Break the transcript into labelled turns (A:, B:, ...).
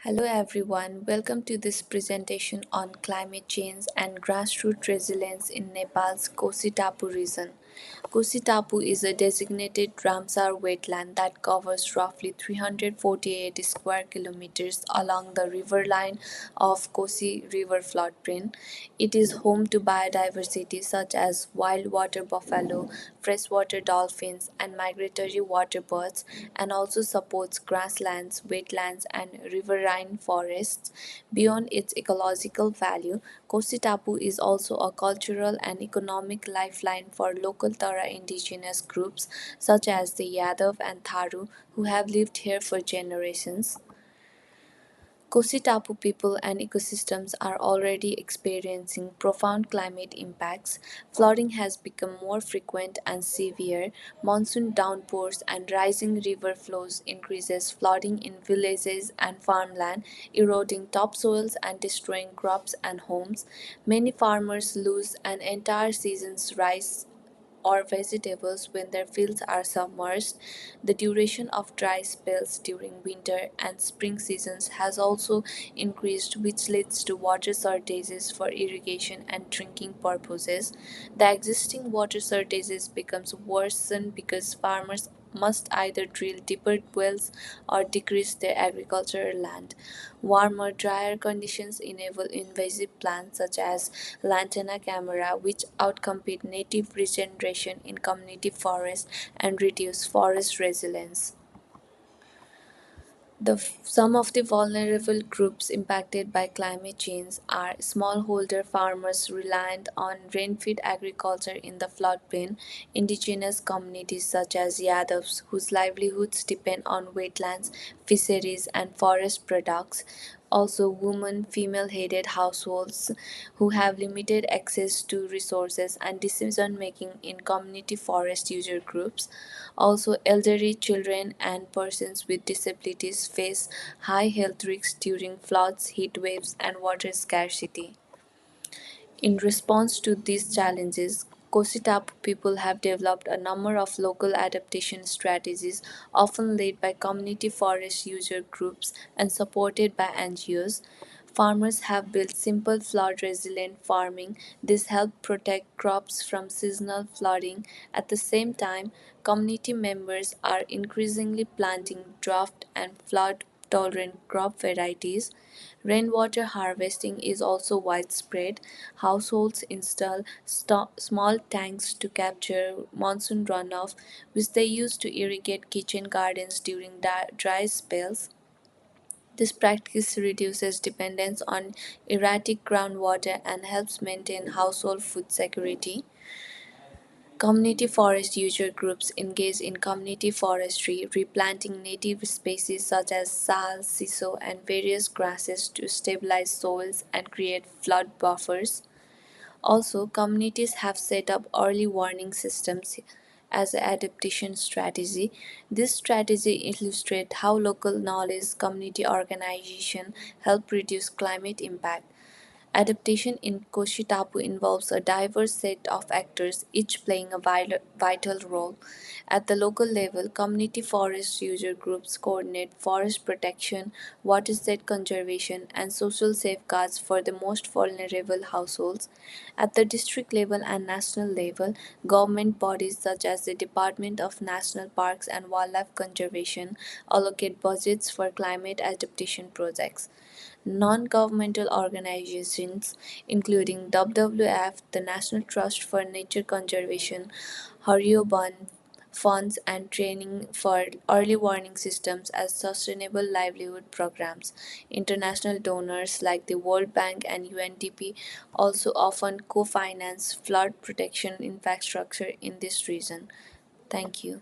A: Hello everyone, welcome to this presentation on climate change and grassroots resilience in Nepal's Kosi Tappu region. Kosi Tappu is a designated Ramsar wetland that covers roughly 348 square kilometers along the riverline of Kosi River floodplain. It is home to biodiversity such as wild water buffalo, freshwater dolphins, and migratory water birds, and also supports grasslands, wetlands, and riverine forests. Beyond its ecological value, Kositapu is also a cultural and economic lifeline for local Tara indigenous groups such as the Yadav and Tharu who have lived here for generations. Kositapu people and ecosystems are already experiencing profound climate impacts. Flooding has become more frequent and severe. Monsoon downpours and rising river flows increases flooding in villages and farmland, eroding topsoils and destroying crops and homes. Many farmers lose an entire season's rice or vegetables when their fields are submerged. The duration of dry spells during winter and spring seasons has also increased, which leads to water shortages for irrigation and drinking purposes. The existing water shortages becomes worsened because farmers must either drill deeper wells or decrease their agricultural land. Warmer, drier conditions enable invasive plants such as Lantana camara, which outcompete native regeneration in community forests and reduce forest resilience. Some of the vulnerable groups impacted by climate change are smallholder farmers reliant on rain-fed agriculture in the floodplain, indigenous communities such as Yadavs whose livelihoods depend on wetlands, fisheries, and forest products, also women, female-headed households who have limited access to resources and decision-making in community forest user groups. Also, elderly children and persons with disabilities face high health risks during floods, heat waves, and water scarcity. In response to these challenges, Kositapu people have developed a number of local adaptation strategies, often led by community forest user groups and supported by NGOs. Farmers have built simple flood resilient farming. This helps protect crops from seasonal flooding. At the same time, community members are increasingly planting drought and flood tolerant crop varieties. Rainwater harvesting is also widespread. Households install small tanks to capture monsoon runoff, which they use to irrigate kitchen gardens during dry spells. This practice reduces dependence on erratic groundwater and helps maintain household food security. Community forest user groups engage in community forestry, replanting native species such as sal, siso, and various grasses to stabilize soils and create flood buffers. Also, communities have set up early warning systems as an adaptation strategy. This strategy illustrates how local knowledge community organization help reduce climate impact. Adaptation in Koshitapu involves a diverse set of actors, each playing a vital role. At the local level, community forest user groups coordinate forest protection, watershed conservation, and social safeguards for the most vulnerable households. At the district level and national level, government bodies such as the Department of National Parks and Wildlife Conservation allocate budgets for climate adaptation projects. Non-governmental organizations including WWF, the National Trust for Nature Conservation, Haryoban funds and training for early warning systems as sustainable livelihood programs. International donors like the World Bank and UNDP also often co-finance flood protection infrastructure in this region. Thank you.